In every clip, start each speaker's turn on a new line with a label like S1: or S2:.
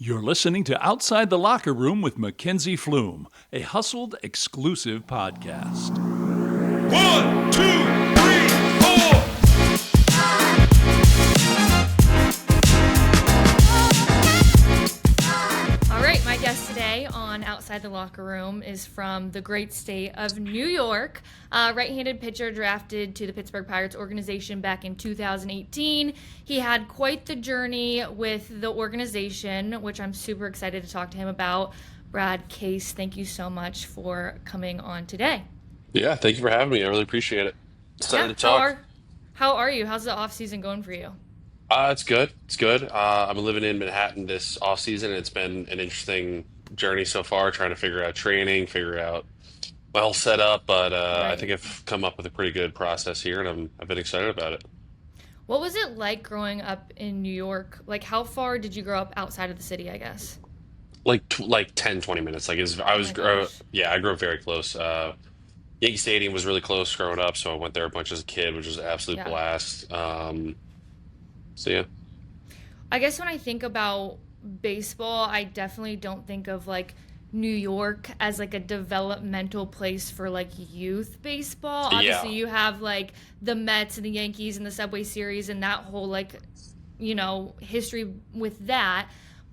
S1: You're listening to Outside the Locker Room with Mackenzie Pflum, a Hustled exclusive podcast.
S2: 1, 2, 3, 4.
S3: All right, my guest today on Outside the Locker Room is from the great state of New York. Right-handed pitcher drafted to the Pittsburgh Pirates organization back in 2018. He had quite the journey with the organization, which I'm super excited to talk to him about. Brad Case, thank you so much for coming on today.
S4: Yeah, thank you for having me. I really appreciate it. Excited to talk.
S3: How are you? How's the off-season going for you?
S4: It's good. It's good. I'm living in Manhattan this off season, and it's been an interesting journey so far, trying to figure out training, figure out my whole setup. But I think I've come up with a pretty good process here, and I've been excited about it.
S3: What was it like growing up in New York? Like, how far did you grow up outside of the city, I guess?
S4: Like 10, 20 minutes. I grew up very close. Yankee Stadium was really close growing up, so I went there a bunch as a kid, which was an absolute blast. So yeah.
S3: I guess when I think about baseball, I definitely don't think of like New York as like a developmental place for like youth baseball. Obviously you have like the Mets and the Yankees and the Subway Series and that whole like, history with that.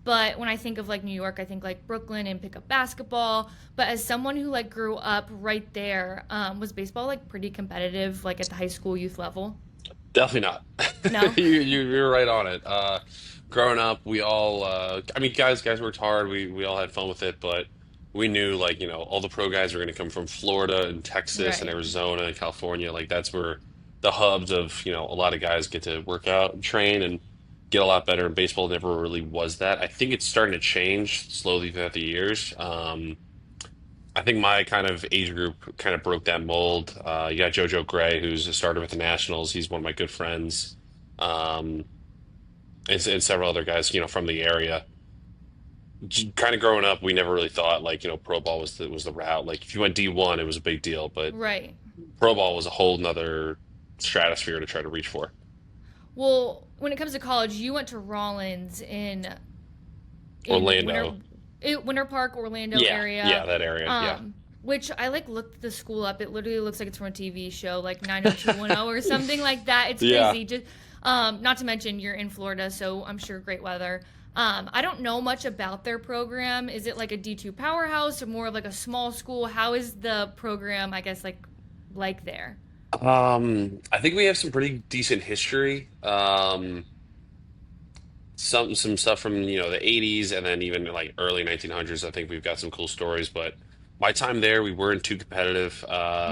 S3: But when I think of like New York, I think like Brooklyn and pickup basketball. But as someone who like grew up right there, was baseball like pretty competitive like at the high school youth level?
S4: Definitely not.
S3: No?
S4: You're right on it. Growing up, we all, guys worked hard. We all had fun with it, but we knew, all the pro guys were going to come from Florida and Texas and Arizona and California. Like, that's where the hubs of, a lot of guys get to work out and train and get a lot better. And baseball never really was that. I think it's starting to change slowly throughout the years. I think my kind of age group kind of broke that mold. You got JoJo Gray, who's a starter with the Nationals. He's one of my good friends. And several other guys, from the area. Kind of growing up, we never really thought pro ball was the route. Like if you went D1, it was a big deal, but pro ball was a whole nother stratosphere to try to reach for.
S3: Well, when it comes to college, you went to Rollins in
S4: Orlando.
S3: Winter Park, Orlando area.
S4: Yeah, that area,
S3: Which I looked the school up. It literally looks like it's from a TV show, like 90210 or something like that. It's crazy. Just not to mention you're in Florida, so I'm sure great weather. I don't know much about their program. Is it like a D2 powerhouse or more of like a small school? How is the program, I guess, like there?
S4: I think we have some pretty decent history. Some stuff from the 80s and then even like early 1900s. I think we've got some cool stories, but my time there we weren't too competitive. I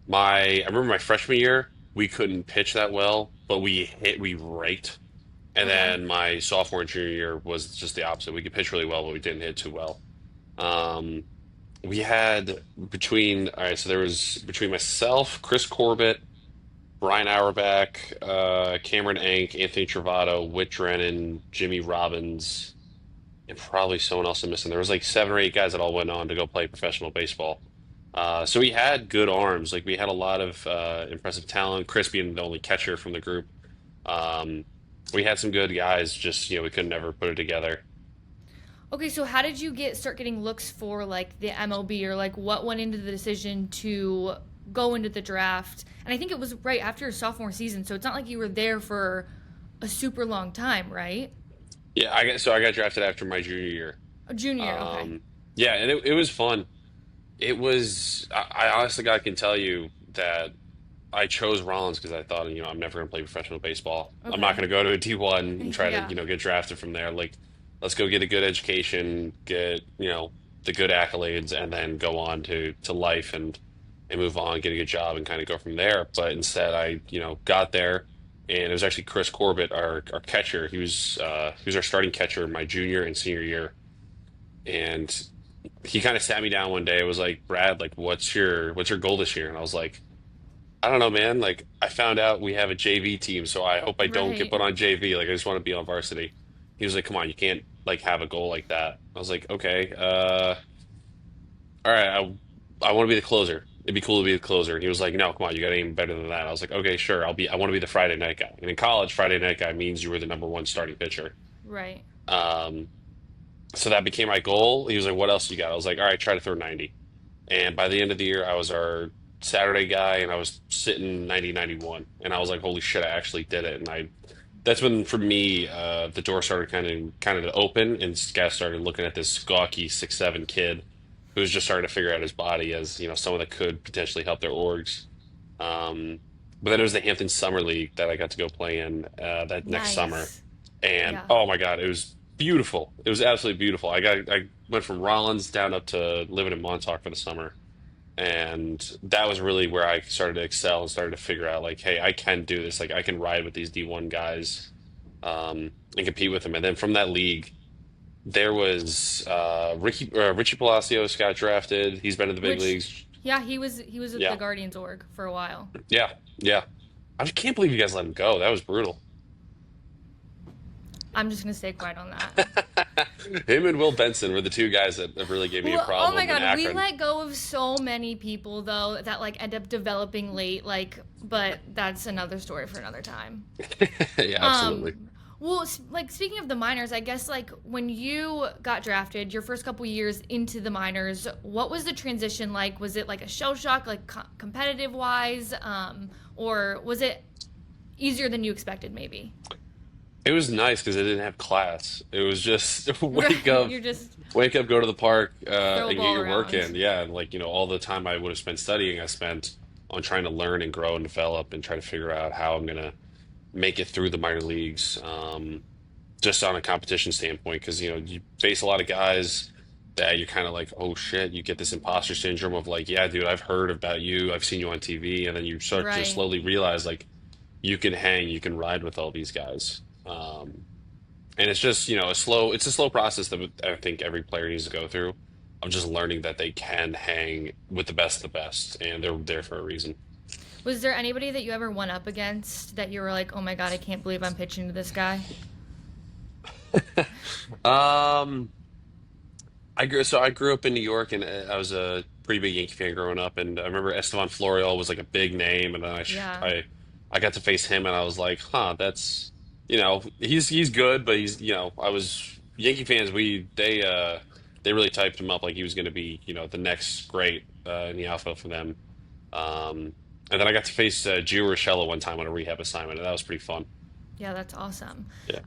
S4: remember my freshman year we couldn't pitch that well, but we raked. And then my sophomore and junior year was just the opposite. We could pitch really well, but we didn't hit too well. We had between myself, Chris Corbett, Brian Auerbach, Cameron Ank, Anthony Travato, Whit Drennan, Jimmy Robbins, and probably someone else I'm missing. There was like 7 or 8 guys that all went on to go play professional baseball. So we had good arms. Like we had a lot of impressive talent. Chris being the only catcher from the group. We had some good guys. Just we could never put it together.
S3: Okay, so how did you start getting looks for like the MLB or like what went into the decision to go into the draft? And I think it was right after your sophomore season, so it's not like you were there for a super long time, right?
S4: Yeah, I got drafted after my junior year.
S3: A junior year, okay.
S4: Yeah, and it was fun. It was. I honestly, God can tell you that I chose Rollins because I thought, I'm never going to play professional baseball. Okay. I'm not going to go to a D1 and try to, get drafted from there. Like, let's go get a good education, get the good accolades, and then go on to life and move on, get a good job, and kind of go from there. But instead, I got there, and it was actually Chris Corbett, our catcher. He was our starting catcher my junior and senior year, and he kind of sat me down one day. It was like, Brad, like, what's your goal this year? And I was like, I don't know, man. Like, I found out we have a JV team, so I hope I don't get put on JV. Like, I just want to be on varsity. He was like, come on, you can't like have a goal like that. I was like, okay, all right, I want to be the closer. It'd be cool to be the closer. And he was like, no, come on, you got to aim better than that. I was like, okay, sure. I want to be the Friday night guy. And in college, Friday night guy means you were the number 1 starting pitcher.
S3: Right.
S4: So that became my goal. He was like, "What else you got?" I was like, "All right, try to throw 90." And by the end of the year, I was our Saturday guy, and I was sitting 90, 91. And I was like, "Holy shit, I actually did it!" And that's when for me, the door started kind of to open, and guys started looking at this gawky 6'7" kid who was just starting to figure out his body as someone that could potentially help their orgs. Um, but then it was the Hampton Summer League that I got to go play in that next summer,
S3: Nice.
S4: and
S3: Yeah.
S4: oh my God, it was beautiful. It was absolutely beautiful. I went from Rollins down up to living in Montauk for the summer, and that was really where I started to excel and started to figure out like, hey, I can do this. Like I can ride with these D1 guys and compete with them. And then from that league, there was Richie Palacios got drafted. He's been in the big
S3: Which,
S4: leagues.
S3: yeah, he was with the
S4: Yeah,
S3: Guardians org for a while.
S4: yeah, yeah. I just can't believe you guys let him go. That was brutal.
S3: I'm just gonna stay quiet on that.
S4: Him and Will Benson were the two guys that really gave me a
S3: Well, oh
S4: problem
S3: my
S4: in
S3: God, we
S4: Akron.
S3: let go of so many people though that like end up developing late, like, but that's another story for another time.
S4: Yeah, absolutely.
S3: Well, like speaking of the minors, I guess like when you got drafted, your first couple years into the minors, what was the transition like? Was it like a shell shock, like competitive wise, or was it easier than you expected, maybe?
S4: It was nice because I didn't have class. It was just
S3: Right, you're just
S4: wake up, go to the park,
S3: throw a
S4: and get
S3: ball
S4: your work
S3: around.
S4: in. Yeah, and like all the time I would have spent studying, I spent on trying to learn and grow and develop and try to figure out how I'm gonna make it through the minor leagues, just on a competition standpoint. Because you face a lot of guys that you're kind of like, oh shit, you get this imposter syndrome of like, yeah, dude, I've heard about you, I've seen you on TV, and then you start to
S3: Right.
S4: slowly realize like you can hang, you can ride with all these guys. And it's just, it's a slow process that I think every player needs to go through. I'm just learning that they can hang with the best of the best, and they're there for a reason.
S3: Was there anybody that you ever went up against that you were like, oh my God, I can't believe I'm pitching to this guy?
S4: Um, I grew up in New York, and I was a pretty big Yankee fan growing up, and I remember Estevan Florial was like a big name, and then
S3: Yeah.
S4: I got to face him, and I was like, huh, that's he's good, but I was Yankee fans. They really typed him up like he was going to be the next great in the outfield for them. Um, and then I got to face Gio Urshela one time on a rehab assignment, and that was pretty fun.
S3: Yeah, that's awesome.
S4: Yeah.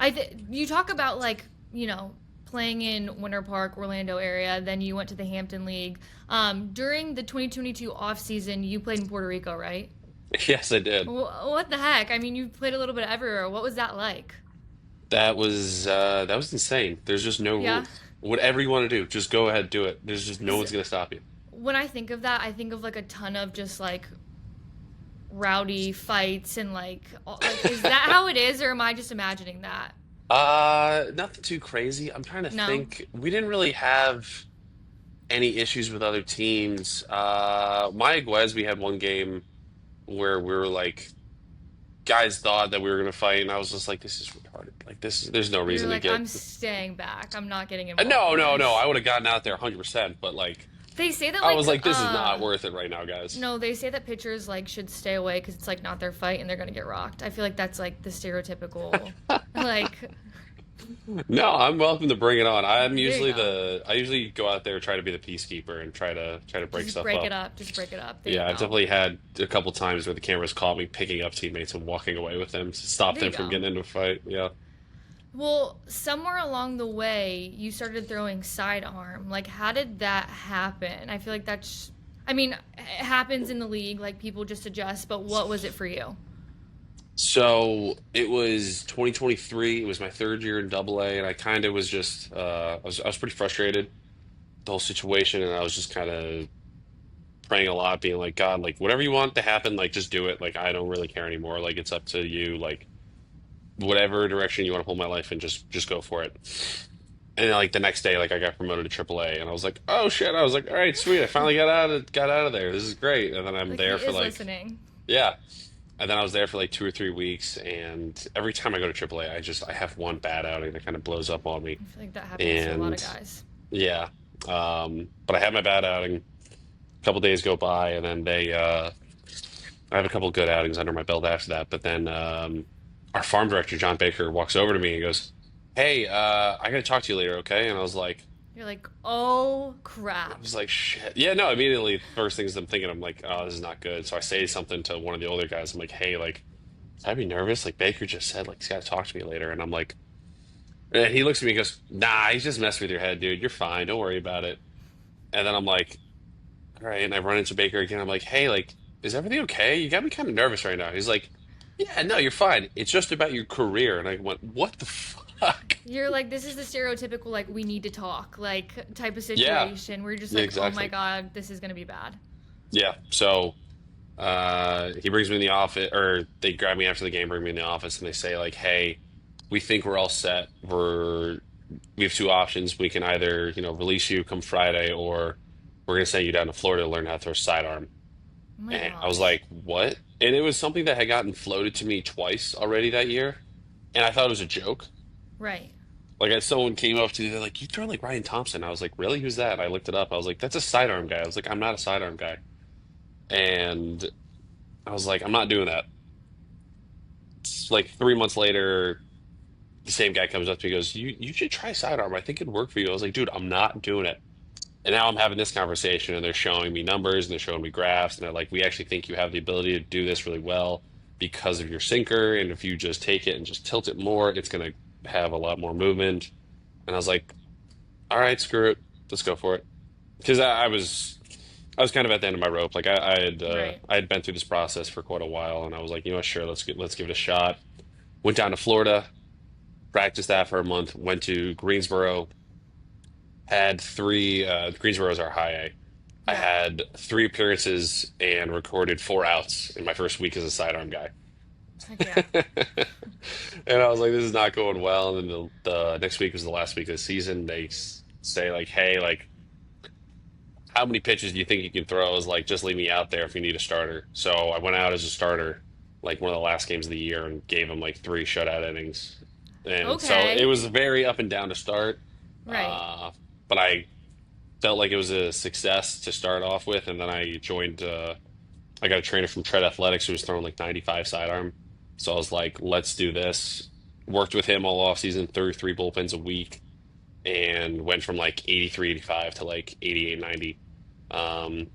S3: You talk about like, playing in Winter Park, Orlando area, then you went to the Hampton League. During the 2022 off season, you played in Puerto Rico, right?
S4: Yes, I did.
S3: What the heck? I mean, you played a little bit everywhere. What was that like?
S4: That was insane. There's just no
S3: Yeah.
S4: rules. Whatever you want to do, just go ahead, do it. There's just no one's gonna stop you.
S3: When I think of that, I think of like a ton of just like rowdy fights and like is that how it is, or am I just imagining that?
S4: Nothing too crazy. I'm trying to
S3: No.
S4: think. We didn't really have any issues with other teams. Mayaguez, we had one game where we were like, guys thought that we were gonna fight, and I was just like, this is retarded. Like there's no
S3: You're
S4: reason to
S3: like,
S4: get.
S3: I'm staying back. I'm not getting involved
S4: No,
S3: in
S4: no, no.
S3: this.
S4: I would have gotten out there 100%, but like,
S3: They say that
S4: I
S3: like
S4: was like, this is not worth it right now, guys.
S3: no, they say that pitchers like should stay away because it's like not their fight and they're gonna get rocked. I feel like that's like the stereotypical like
S4: No, I'm welcome to bring it on.
S3: there you go.
S4: I usually go out there, try to be the peacekeeper and try to break
S3: Just
S4: stuff
S3: break
S4: up.
S3: it up. Just break it up. There
S4: Yeah,
S3: you
S4: I've
S3: go.
S4: definitely had a couple times where the cameras caught me picking up teammates and walking away with them to stop
S3: There
S4: them
S3: you
S4: from
S3: go.
S4: getting into a fight. Yeah.
S3: Well, somewhere along the way, you started throwing sidearm. Like, how did that happen? I feel like I mean, it happens in the league. Like, people just adjust. But what was it for you?
S4: So it was 2023. It was my third year in Double A, and I kind of was just I was pretty frustrated the whole situation, and I was just kind of praying a lot, being like, God, like whatever you want to happen, like just do it. Like I don't really care anymore. Like it's up to you. Like whatever direction you want to hold my life in, just go for it. And then, like the next day, like I got promoted to Triple A, and I was like, oh shit! I was like, all right, sweet, I finally got out of there. This is great. And then I'm
S3: Like,
S4: there
S3: he
S4: for
S3: is
S4: like
S3: listening.
S4: yeah. And then I was there for like 2 or 3 weeks, and every time I go to Triple A, I have one bad outing that kind of blows up on me.
S3: I feel like that happens to a lot of
S4: And
S3: guys.
S4: yeah, but I had my bad outing. A couple days go by, and then I have a couple good outings under my belt after that. But then our farm director John Baker walks over to me and goes, hey, I gotta talk to you later, okay? And
S3: You're like, oh
S4: I
S3: crap.
S4: was like, shit. Yeah, no, immediately first things I'm thinking, I'm like, oh, this is not good. So I say something to one of the older guys. I'm like, hey, like, should I be nervous? Like Baker just said, like, he's gotta talk to me later. And I'm like, and he looks at me and goes, nah, he's just messing with your head, dude. You're fine. Don't worry about it. And then I'm like, all right. And I run into Baker again. I'm like, hey, like, is everything okay? You got me kind of nervous right now. He's like, yeah, no, you're fine. It's just about your career. And I went, what the fuck?
S3: You're like, this is the stereotypical, like, we need to talk, like, type of
S4: Yeah,
S3: situation where you're just
S4: yeah,
S3: like, oh my
S4: exactly.
S3: God, this is going to be bad.
S4: Yeah. So he brings me in the office, or they grab me after the game, bring me in the office, and they say, like, hey, we think we're all set. We have two options. We can either, release you come Friday, or we're gonna send you down to Florida to learn how to throw sidearm.
S3: Oh my
S4: And I was
S3: gosh.
S4: like, what? And it was something that had gotten floated to me twice already that year, and I thought it was a joke.
S3: Right.
S4: Like, someone came up to me, they're like, "You throw like Ryan Thompson." I was like, "Really? Who's that?" I looked it up. I was like, "That's a sidearm guy." I was like, "I'm not a sidearm guy," and I was like, "I'm not doing that." It's like 3 months later, the same guy comes up to me and goes, you should try sidearm. I think it'd work for you. I was like, dude, I'm not doing it. And now I'm having this conversation and they're showing me numbers and they're showing me graphs and they're like, we actually think you have the ability to do this really well because of your sinker. And if you just take it and just tilt it more, it's going to have a lot more movement. And I was like, all right, screw it. Let's go for it. Because I was kind of at the end of my rope. Like
S3: Right.
S4: I had been through this process for quite a while, and I was like, sure, let's give it a shot. Went down to Florida, practiced that for a month. Went to Greensboro, had three. Greensboro is our high A. I
S3: Yeah.
S4: had three appearances and recorded 4 outs in my first week as a sidearm guy.
S3: Heck yeah.
S4: And I was like, this is not going well. And then the next week was the last week of the season. They say like, hey, like, how many pitches do you think you can throw? I was like, just leave me out there if you need a starter. So I went out as a starter, like one of the last games of the year, and gave him like three shutout innings. And so it
S3: Okay.
S4: was very up and down to start.
S3: Right.
S4: Uh, but I felt like it was a success to start off with. And then I joined, I got a trainer from Tread Athletics who was throwing like 95 sidearm. So I was like, let's do this. Worked with him all off season, threw three bullpens a week, and went from like 83, 85 to like 88, 90. Um,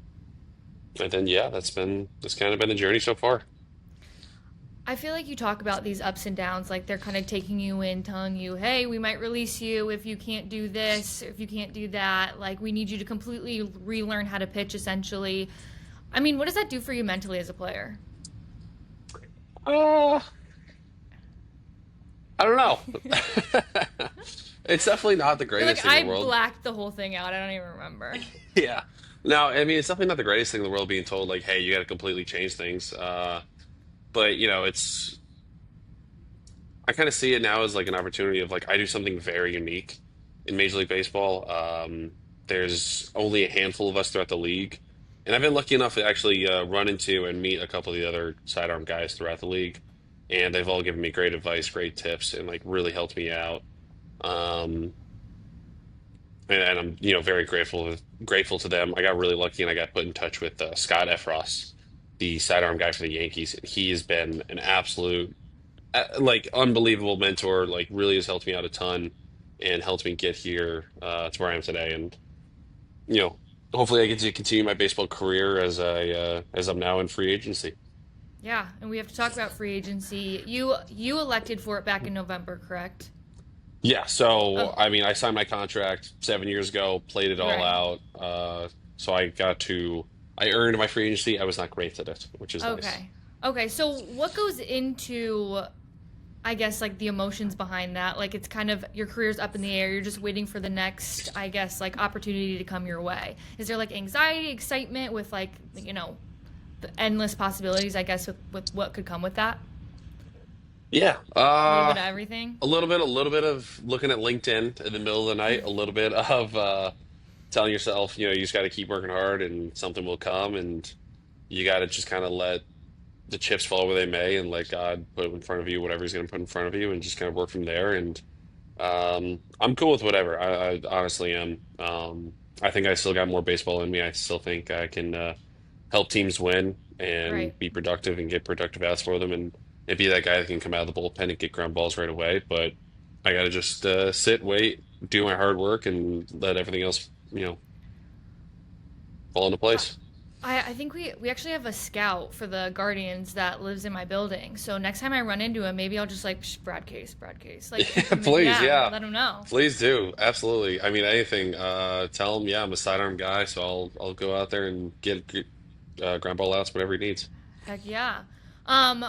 S4: and then yeah, that's kind of been the journey so far.
S3: I feel like you talk about these ups and downs, like they're kind of taking you in, telling you, hey, we might release you if you can't do this, if you can't do that. Like, we need you to completely relearn how to pitch, essentially. I mean, what does that do for you mentally as a player?
S4: Uh, I don't know. It's definitely not the
S3: You're
S4: greatest
S3: like,
S4: thing in the
S3: I
S4: world.
S3: blacked the whole thing out. I don't even remember.
S4: Yeah. No, I mean it's definitely not the greatest thing in the world being told like, hey, you got to completely change things. But it's I kind of see it now as like an opportunity of like I do something very unique in Major League Baseball. There's only a handful of us throughout the league, and I've been lucky enough to actually run into and meet a couple of the other sidearm guys throughout the league, and they've all given me great advice, great tips, and like really helped me out. Um, and I'm very grateful to them. I got really lucky and I got put in touch with Scott Efros, the sidearm guy for the Yankees. And he has been an absolute like unbelievable mentor. Like really has helped me out a ton and helped me get here to where I am today. And you know, hopefully I get to continue my baseball career as I'm now in free agency.
S3: Yeah, and we have to talk about free agency. You elected for it back in November, correct?
S4: Yeah, so
S3: Oh,
S4: I mean, I signed my contract 7 years ago, played it all
S3: right.
S4: out. So I earned my free agency. I was not great at it, which is nice.
S3: Okay. Okay, so what goes into, I guess, like the emotions behind that? Like, it's kind of your career's up in the air. You're just waiting for the next, I guess, like opportunity to come your way. Is there like anxiety, excitement with like, the endless possibilities, I guess, with what could come with that?
S4: Yeah,
S3: A little bit of everything?
S4: a little bit of looking at LinkedIn in the middle of the night, a little bit of telling yourself, you just got to keep working hard and something will come, and you got to just kind of let the chips fall where they may, and let God put in front of you whatever He's going to put in front of you, and just kind of work from there. And I'm cool with whatever. I honestly am. I think I still got more baseball in me. I still think I can help teams win and
S3: Right.
S4: be productive and get productive outs for them, and be that guy that can come out of the bullpen and get ground balls right away. But I got to just sit, wait, do my hard work, and let everything else, fall into
S3: Uh,
S4: place.
S3: I think we actually have a scout for the Guardians that lives in my building. So next time I run into him, maybe I'll just like Brad Case, Brad Case. Like,
S4: Yeah, please,
S3: yeah,
S4: yeah.
S3: let him know.
S4: Please do. Absolutely. I mean, anything. Tell him, yeah, I'm a sidearm guy, so I'll go out there and get ground ball outs, whatever he needs.
S3: Heck yeah. Um,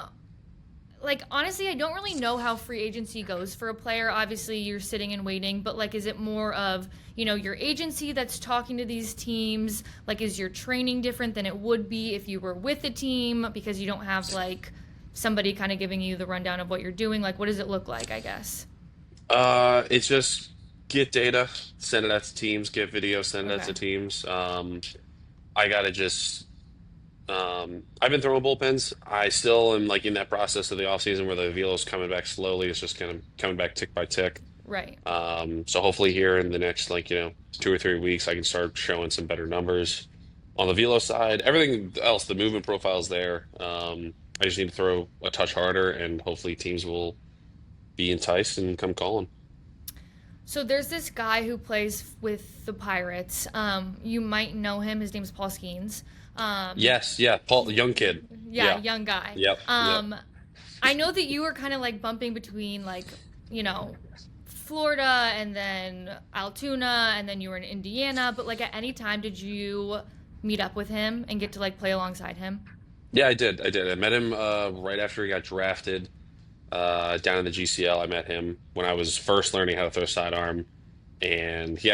S3: like honestly, I don't really know how free agency goes for a player. Obviously, you're sitting and waiting, but like, is it more of your agency that's talking to these teams? Like, is your training different than it would be if you were with a team because you don't have like somebody kind of giving you the rundown of what you're doing? Like, what does it look like? I guess.
S4: It's just get data, send it out to teams, get video, send it out
S3: Okay.
S4: to teams. I gotta just I've been throwing bullpens. I still am like in that process of the off season where the velo's coming back slowly. It's just kind of coming back tick by tick.
S3: Right.
S4: So hopefully here in the next 2 or 3 weeks, I can start showing some better numbers on the velo side. Everything else, the movement profile's there. I just need to throw a touch harder, and hopefully teams will be enticed and come calling.
S3: So there's this guy who plays with the Pirates. You might know him. His name's Paul Skenes. Um,
S4: Yes, yeah, Paul, the young kid.
S3: yeah,
S4: Yeah,
S3: young guy.
S4: yep, yep.
S3: I know that you were kind of like bumping between like, you know, Florida and then Altoona and then you were in Indiana, but like at any time did you meet up with him and get to like play alongside him?
S4: Yeah, I did. I did. I met him right after he got drafted down in the GCL. I met him when I was first learning how to throw sidearm, and he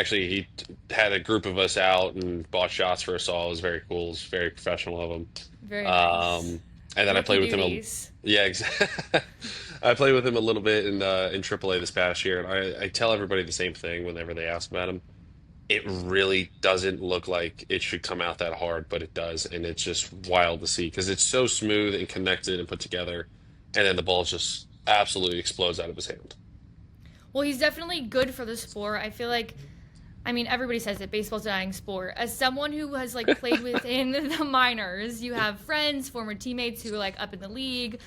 S4: had a group of us out and bought shots for us all. It was very cool. It was very professional of him.
S3: Very nice.
S4: Um, and then I
S3: Rookie
S4: played with him.
S3: duties.
S4: Yeah, exactly. I played with him a little bit in AAA this past year, and I tell everybody the same thing whenever they ask about him. It really doesn't look like it should come out that hard, but it does, and it's just wild to see because it's so smooth and connected and put together, and then the ball just absolutely explodes out of his hand.
S3: Well, he's definitely good for the sport. I feel like, I mean, everybody says it, baseball's a dying sport. As someone who has like played within the minors, you have friends, former teammates who are like up in the league.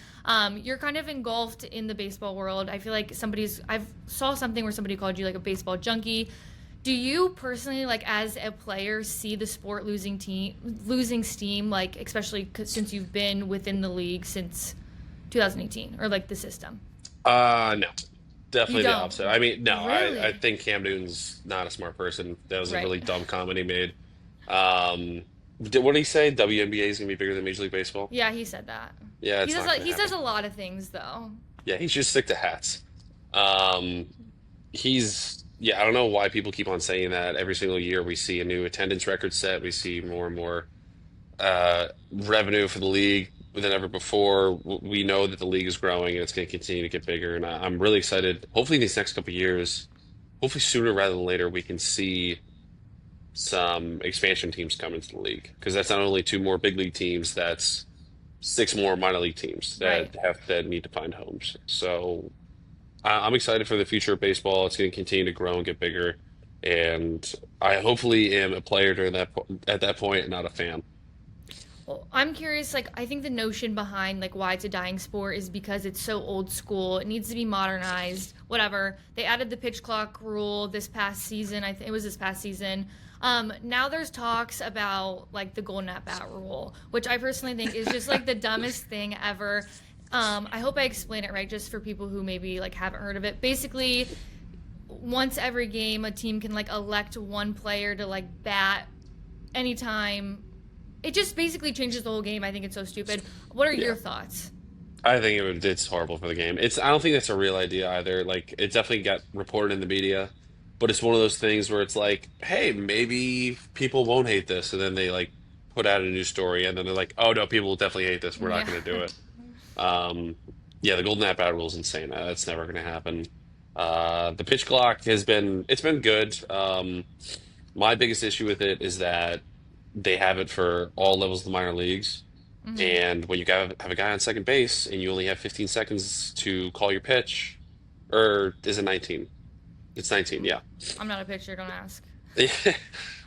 S3: You're kind of engulfed in the baseball world. I feel like I've saw something where somebody called you like a baseball junkie. Do you personally, like as a player, see the sport losing steam, like especially since you've been within the league since 2018 or like the system?
S4: No,
S3: You
S4: definitely the
S3: don't
S4: opposite. I mean, no, I
S3: really,
S4: think Cam Newton's not a smart person. That was a
S3: right?
S4: really dumb comment he made. Um, what did he say? WNBA is gonna be bigger than Major League Baseball?
S3: Yeah, he said that.
S4: Yeah,
S3: He
S4: it's
S3: does
S4: not
S3: like
S4: gonna
S3: he says
S4: happen.
S3: a lot of things though.
S4: Yeah, he should stick to hats. Um, yeah, I don't know why people keep on saying that. Every single year we see a new attendance record set. We see more and more revenue for the league than ever before. We know that the league is growing and it's going to continue to get bigger. And I'm really excited. Hopefully, in these next couple of years, hopefully sooner rather than later, we can see some expansion teams come into the league because that's not only two more big league teams, that's six more minor league teams
S3: Right.
S4: that need to find homes. So I'm excited for the future of baseball. It's going to continue to grow and get bigger, and I hopefully am a player during at that point, and not a fan.
S3: Well, I'm curious, like, I think the notion behind, like, why it's a dying sport is because it's so old school. It needs to be modernized, whatever. They added the pitch clock rule this past season. I think it was this past season. Now there's talks about, like, the golden at bat rule, which I personally think is just, like, the dumbest thing ever. I hope I explain it right, just for people who maybe, like, haven't heard of it. Basically, once every game, a team can, like, elect one player to, like, bat anytime. It just basically changes the whole game. I think it's so stupid. What are
S4: Yeah,
S3: your thoughts?
S4: I think it's horrible for the game. I don't think that's a real idea either. Like it definitely got reported in the media, but it's one of those things where it's like, hey, maybe people won't hate this, and then they like put out a new story, and then they're like, oh no, people will definitely hate this. We're not
S3: Yeah.
S4: going to do it. Um, yeah, the golden at bat rule is insane. That's never going to happen. The pitch clock it's been good. My biggest issue with it is that they have it for all levels of the minor leagues.
S3: Hmm.
S4: And when you have a guy on second base and you only have 15 seconds to call your pitch, or is it 19? It's 19, yeah.
S3: I'm not a pitcher, don't ask.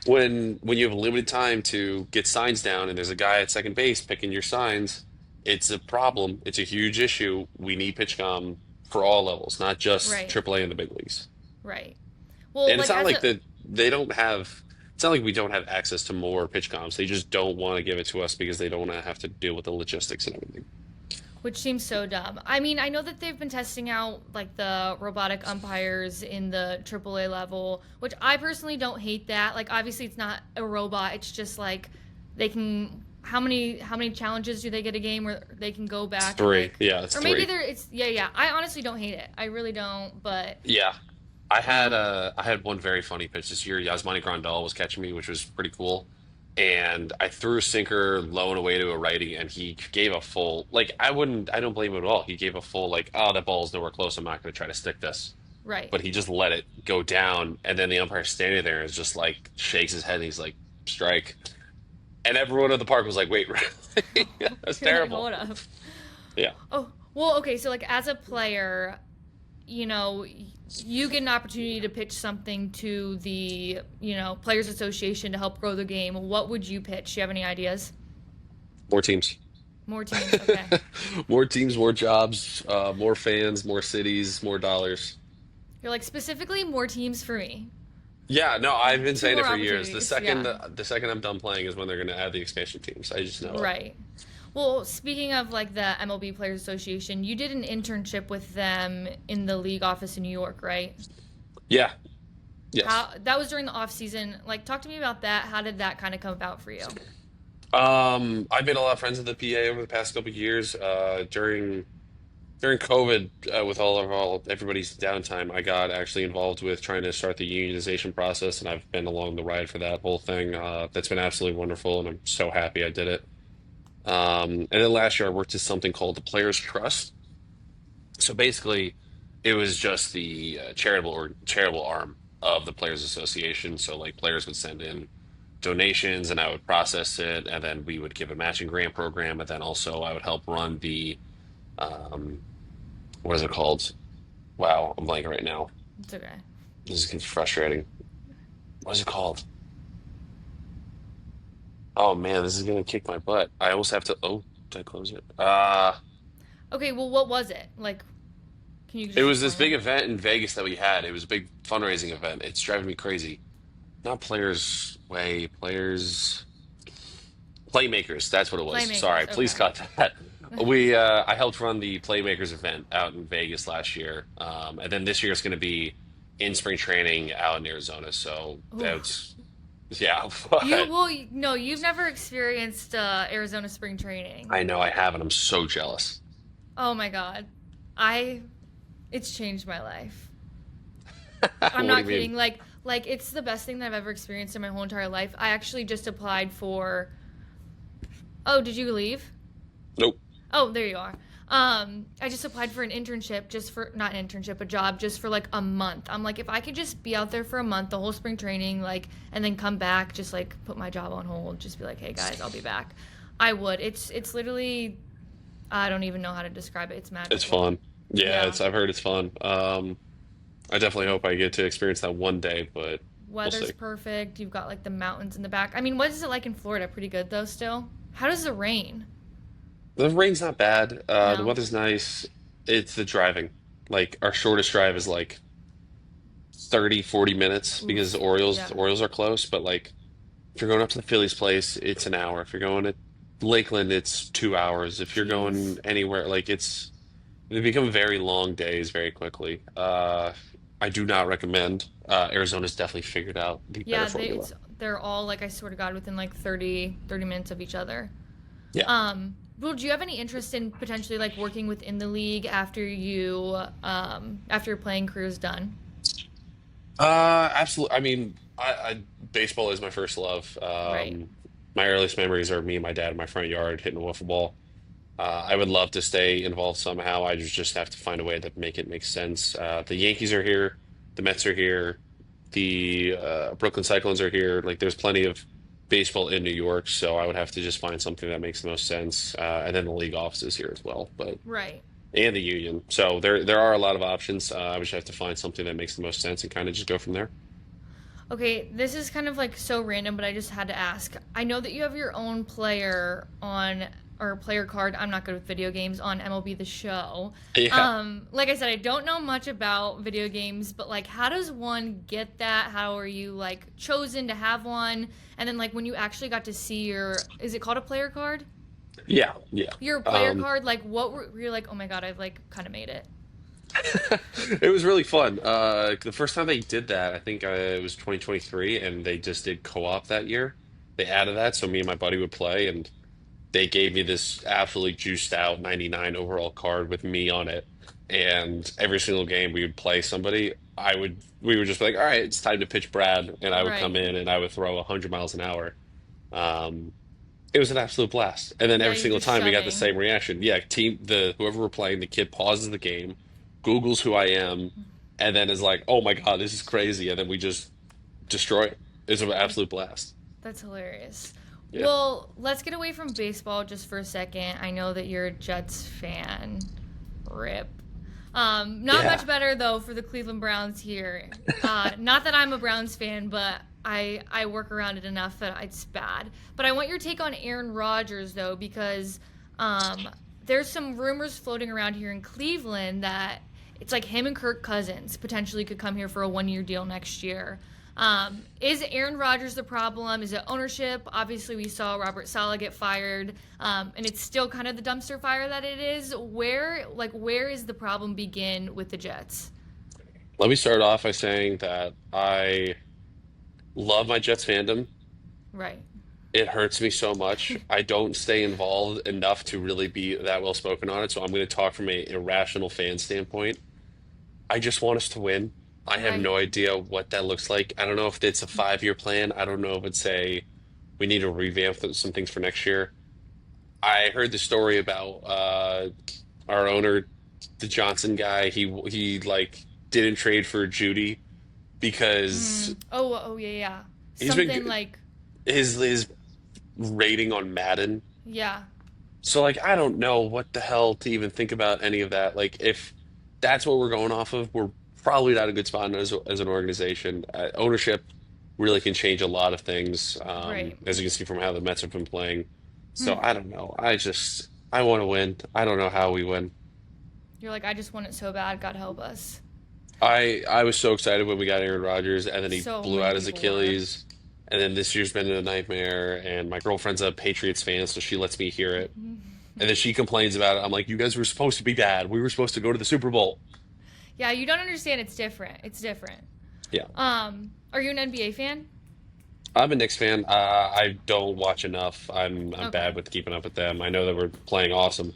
S4: When you have limited time to get signs down and there's a guy at second base picking your signs, it's a problem. It's a huge issue. We need PitchCom for all levels, not just
S3: Right.
S4: AAA and the big leagues.
S3: Right. Well,
S4: And
S3: like
S4: it's not
S3: as
S4: like
S3: a
S4: that they don't have. It's not like we don't have access to more pitch comps. They just don't want to give it to us because they don't want to have to deal with the logistics and everything.
S3: which seems so dumb. I mean, I know that they've been testing out like the robotic umpires in the AAA level, which I personally don't hate that. Like obviously it's not a robot. It's just like they can how many challenges do they get a game where they can go back
S4: It's three.
S3: and like
S4: Yeah, it's
S3: or maybe
S4: three.
S3: they're it's yeah. I honestly don't hate it. I really don't, but
S4: Yeah. I had one very funny pitch this year. Yasmani Grandal was catching me, which was pretty cool. And I threw a sinker low and away to a righty, and he gave a full I don't blame him at all. He gave a full oh, that ball's nowhere close. I'm not going to try to stick this.
S3: right.
S4: But he just let it go down, and then the umpire standing there is just shakes his head, and he's like, strike. And everyone at the park was like, wait, really? That's
S3: You're like,
S4: terrible.
S3: hold up.
S4: Yeah.
S3: Oh, well, okay, so like as a player, you know, you get an opportunity to pitch something to the, Players Association to help grow the game. What would you pitch? Do you have any ideas?
S4: More teams.
S3: More teams, okay.
S4: More teams, more jobs, more fans, more cities, more dollars.
S3: You're like, specifically more teams for me.
S4: Yeah, no, I've been
S3: Two
S4: saying it
S3: more
S4: for years.
S3: opportunities, yeah.
S4: The second I'm done playing is when they're going to add the expansion teams. I just know it.
S3: Right. Well, speaking of like the MLB Players Association, you did an internship with them in the league office in New York, right?
S4: Yeah. Yes.
S3: That was during the off season. Like, talk to me about that. How did that kind of come about for you?
S4: I've made a lot of friends at the PA over the past couple of years. During COVID, with everybody's downtime, I got actually involved with trying to start the unionization process, and I've been along the ride for that whole thing. That's been absolutely wonderful, and I'm so happy I did it. And then last year, I worked at something called the Players Trust. So basically, it was just the charitable arm of the Players Association. So players would send in donations, and I would process it, and then we would give a matching grant program, and then also I would help run the what is it called? Wow, I'm blanking right now.
S3: It's okay.
S4: This is frustrating. What is it called? Oh man, this is gonna kick my butt. I almost have to. Oh, did I close it?
S3: Okay, well, what was it? Like, can you just
S4: It was this
S3: explain
S4: big
S3: it?
S4: event in Vegas that we had. It was a big fundraising event. It's driving me crazy. Not Players Way, Players Playmakers. That's what it was. Sorry,
S3: Playmakers,
S4: please
S3: okay.
S4: cut that. I helped run the Playmakers event out in Vegas last year, and then this year it's going to be in spring training out in Arizona. So that's yeah.
S3: No, you've never experienced Arizona spring training.
S4: I know I haven't. I'm so jealous.
S3: Oh my God. It's changed my life. I'm
S4: What
S3: not
S4: do you mean?
S3: kidding. Like it's the best thing that I've ever experienced in my whole entire life. I actually just applied for. Oh, did you leave?
S4: Nope.
S3: Oh, there you are. I just applied for an internship not an internship, a job just for like a month. I'm like, if I could just be out there for a month, the whole spring training, and then come back, just put my job on hold, just be like, hey guys, I'll be back. I would. It's literally, I don't even know how to describe it. It's magical.
S4: It's fun. Yeah,
S3: Yeah.
S4: I've heard it's fun. I definitely hope I get to experience that one day, but we'll
S3: Weather's
S4: see.
S3: perfect. You've got the mountains in the back. I mean, what is it like in Florida? Pretty good though still? How does it rain?
S4: The rain's not bad. The
S3: No.
S4: weather's nice. It's the driving. Our shortest drive is 30, 40 minutes because
S3: Oof. Yeah.
S4: The Orioles are close, but if you're going up to the Phillies place, it's an hour. If you're going to Lakeland, it's 2 hours. If you're going
S3: Jeez.
S4: anywhere, they become very long days very quickly. I do not recommend. Arizona's definitely figured out the
S3: Yeah,
S4: better formula.
S3: they're all I swear to God within 30 minutes of each other.
S4: Yeah.
S3: Well, do you have any interest in potentially working within the league after after your playing career is done?
S4: Absolutely. I mean, baseball is my first love.
S3: Right.
S4: My earliest memories are me and my dad in my front yard hitting a wiffle ball. I would love to stay involved somehow. I just have to find a way to make it make sense. The Yankees are here, the Mets are here, the Brooklyn Cyclones are here. There's plenty of baseball in New York, so I would have to just find something that makes the most sense. And then the league offices here as well,
S3: Right.
S4: and the union. So there are a lot of options. I would just have to find something that makes the most sense and kind of just go from there.
S3: Okay, this is kind of so random, but I just had to ask. I know that you have your own player on or player card. I'm not good with video games on MLB The Show.
S4: Yeah.
S3: Like I said, I don't know much about video games, but like, how does one get that? How are you like chosen to have one? And then like when you actually got to see is it called a player card?
S4: Yeah.
S3: Your player card, like what were you like? Oh my God, I've like kind of made it.
S4: It was really fun. The first time they did that, I think it was 2023, and they just did co-op that year. They added that, so me and my buddy would play, and they gave me this absolutely juiced out 99 overall card with me on it. And every single game we would play somebody, we would just be like, all right, it's time to pitch Brad, and I would come in and I would throw 100 miles an hour. It was an absolute blast. And then
S3: Yeah,
S4: every
S3: you're
S4: single
S3: just
S4: time we got the
S3: shoving.
S4: same reaction. Yeah, whoever we're playing, the kid pauses the game, Googles who I am, and then is like, "Oh my God, this is crazy!" And then we just destroy it. It's an absolute blast.
S3: That's hilarious.
S4: Yeah.
S3: Well, let's get away from baseball just for a second. I know that you're a Jets fan. Rip. Not much better though for the Cleveland Browns here. Not that I'm a Browns fan, but I work around it enough that it's bad. But I want your take on Aaron Rodgers though, because there's some rumors floating around here in Cleveland that it's like him and Kirk Cousins potentially could come here for a 1-year deal next year. Is Aaron Rodgers the problem? Is it ownership? Obviously, we saw Robert Saleh get fired, and it's still kind of the dumpster fire that it is. Where is the problem begin with the Jets?
S4: Let me start off by saying that I love my Jets fandom.
S3: Right.
S4: It hurts me so much. I don't stay involved enough to really be that well spoken on it, so I'm going to talk from an irrational fan standpoint. I just want us to win. I have no idea what that looks like. I don't know if it's a 5-year plan. I don't know if it's we need to revamp some things for next year. I heard the story about our owner, the Johnson guy. He like didn't trade for Judy because
S3: Oh yeah.
S4: he's been
S3: Something like
S4: his rating on Madden.
S3: yeah.
S4: So like I don't know what the hell to even think about any of that. Like if that's what we're going off of, we're probably not a good spot as an organization. Ownership really can change a lot of things,
S3: Right.
S4: as you can see from how the Mets have been playing. So I don't know. I want to win. I don't know how we win.
S3: You're like, I just want it so bad. God help us.
S4: I was so excited when we got Aaron Rodgers, and then he
S3: So
S4: blew
S3: many
S4: out his
S3: people were.
S4: Achilles. And then this year's been a nightmare. And my girlfriend's a Patriots fan, so she lets me hear it. And then she complains about it. I'm like, you guys were supposed to be bad. We were supposed to go to the Super Bowl.
S3: Yeah, you don't understand. It's different. It's different.
S4: Yeah.
S3: Are you an NBA fan?
S4: I'm a Knicks fan. I don't watch enough. I'm
S3: Okay.
S4: bad with keeping up with them. I know that we're playing awesome.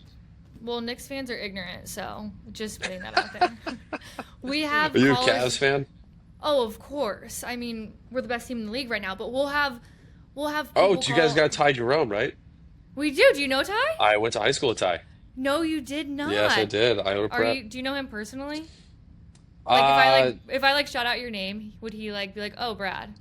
S3: Well, Knicks fans are ignorant, so just putting that out there. We have
S4: Are you a
S3: callers-
S4: Cavs fan?
S3: Oh, of course. I mean, we're the best team in the league right now, but we'll have
S4: Oh,
S3: people
S4: you guys
S3: call-
S4: got Ty Jerome, right?
S3: We do. Do you know Ty?
S4: I went to high school with Ty.
S3: No, you did not.
S4: Yes, I did. I own a prep.
S3: Do you know him personally? Like
S4: Uh,
S3: if I like shout out your name, would he like be like, "Oh, Brad"?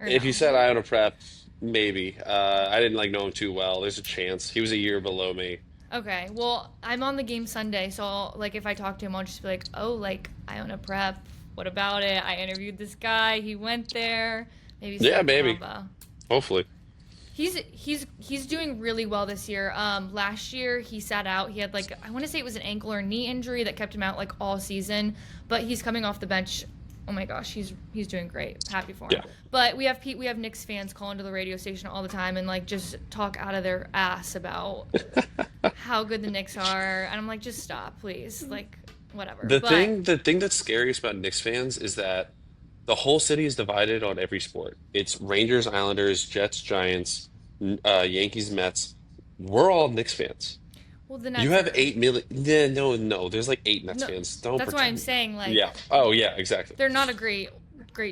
S3: Or
S4: if
S3: no?
S4: you said I own a prep, maybe. I didn't like know him too well. There's a chance. He was a year below me.
S3: Okay, well, I'm on the game Sunday, so like if I talk to him, I'll just be like, "Oh, like I own a prep. What about it? I interviewed this guy. He went there. Maybe
S4: Yeah,
S3: start a
S4: maybe.
S3: combo."
S4: Hopefully.
S3: He's doing really well this year. Last year he sat out. He had like I want to say it was an ankle or knee injury that kept him out like all season. But he's coming off the bench. Oh my gosh, he's doing great. Happy for him.
S4: Yeah.
S3: But we have Knicks fans call into the radio station all the time and like just talk out of their ass about how good the Knicks are, and I'm like, just stop, please. Like whatever.
S4: The
S3: But
S4: thing that's scariest about Knicks fans is that the whole city is divided on every sport. It's Rangers, Islanders, Jets, Giants, Yankees, Mets. We're all Knicks fans.
S3: well, the Nets
S4: You have
S3: are-
S4: 8 million. Yeah, no. There's like 8 Nets
S3: No,
S4: fans. Don't
S3: that's why
S4: pretend.
S3: I'm saying like
S4: Yeah. Oh, yeah, exactly.
S3: they're not a great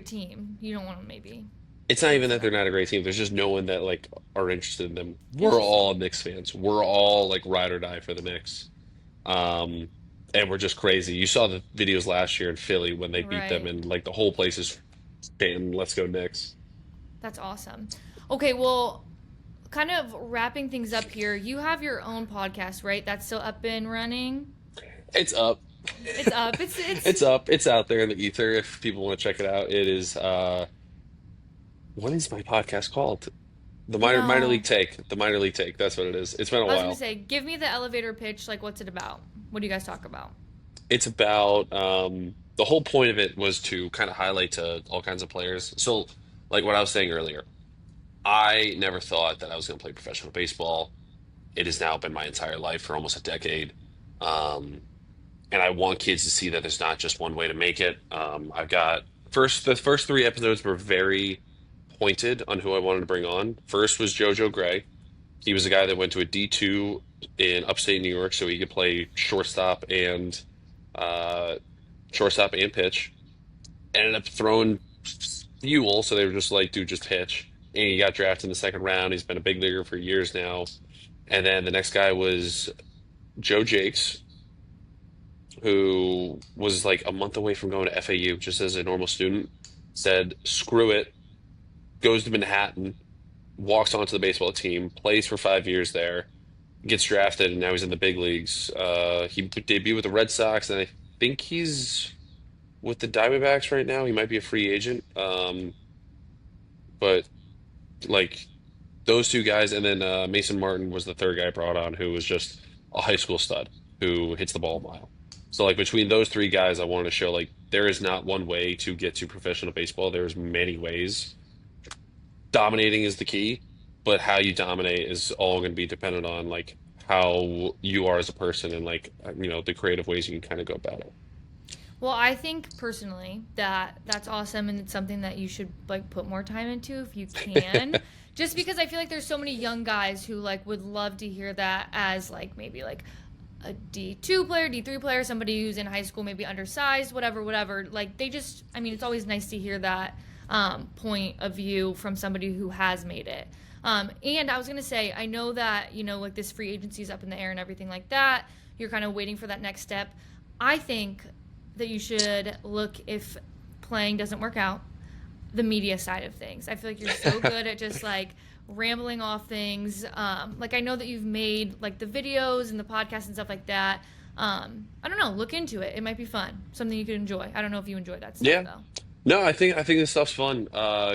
S3: team. You don't want them maybe.
S4: It's not even that they're not a great team. There's just no one that like are interested in them. We're all Knicks fans. We're all like ride or die for the Knicks. And we're just crazy. You saw the videos last year in Philly when they beat them,
S3: Right.
S4: and like the whole place is chanting, "Let's go Knicks."
S3: That's awesome. Okay, well, kind of wrapping things up here, you have your own podcast, right? That's still up and running?
S4: It's up.
S3: It's up. It's
S4: It's up. It's out there in the ether if people want to check it out. It is what is my podcast called? The minor league take. The minor league take. That's what it is. It's been a while.
S3: I was going to say, give me the elevator pitch. Like, what's it about? What do you guys talk about?
S4: It's about the whole point of it was to kind of highlight to all kinds of players. So, like what I was saying earlier, I never thought that I was going to play professional baseball. It has now been my entire life for almost a decade. And I want kids to see that there's not just one way to make it. I've got the first three episodes were very pointed on who I wanted to bring on. First was JoJo Gray. He was a guy that went to a D2 in upstate New York, so he could play shortstop and pitch. Ended up throwing fuel, so they were just like, dude, just pitch. And he got drafted in the second round. He's been a big leaguer for years now. And then the next guy was Joe Jakes, who was like a month away from going to FAU just as a normal student. Said, screw it, goes to Manhattan, walks onto the baseball team, plays for 5 years there, gets drafted, and now he's in the big leagues. He debuted with the Red Sox, and I think he's with the Diamondbacks right now. He might be a free agent. But like those two guys, and then Mason Martin was the third guy brought on, who was just a high school stud who hits the ball a mile. So like between those three guys, I wanted to show like there is not one way to get to professional baseball. There's many ways. Dominating is the key, but how you dominate is all going to be dependent on like how you are as a person and like the creative ways you can kind of go about it.
S3: Well, I think personally that that's awesome, and it's something that you should like put more time into if you can. Just because I feel like there's so many young guys who like would love to hear that as like maybe like a D2 player, D3 player, somebody who's in high school, maybe undersized, whatever. Like it's always nice to hear that point of view from somebody who has made it. And I was going to say, I know that, like this free agency is up in the air and everything like that. You're kind of waiting for that next step. I think that you should look, if playing doesn't work out, the media side of things. I feel like you're so good at just like rambling off things. Like I know that you've made like the videos and the podcasts and stuff like that. I don't know, look into it. It might be fun. Something you could enjoy. I don't know if you enjoy that stuff though.
S4: No, I think this stuff's fun.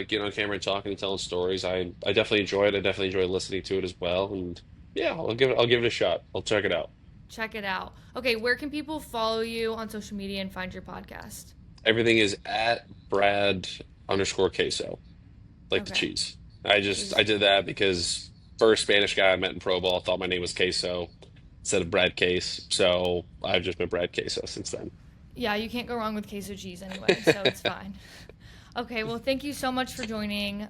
S4: Getting on camera and talking and telling stories. I definitely enjoy it. I definitely enjoy listening to it as well. And yeah, I'll give it a shot. I'll check it out.
S3: Check it out. Okay, where can people follow you on social media and find your podcast?
S4: Everything is at Brad_queso, like the cheese. I did that because first Spanish guy I met in pro ball thought my name was Queso instead of Brad Case. So I've just been Brad Queso since then.
S3: Yeah, you can't go wrong with queso cheese anyway, so it's fine. Okay, well, thank you so much for joining.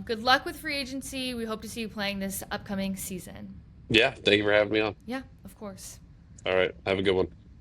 S3: Good luck with free agency. We hope to see you playing this upcoming season.
S4: Yeah, thank you for having me on.
S3: Yeah, of course.
S4: All right, have a good one.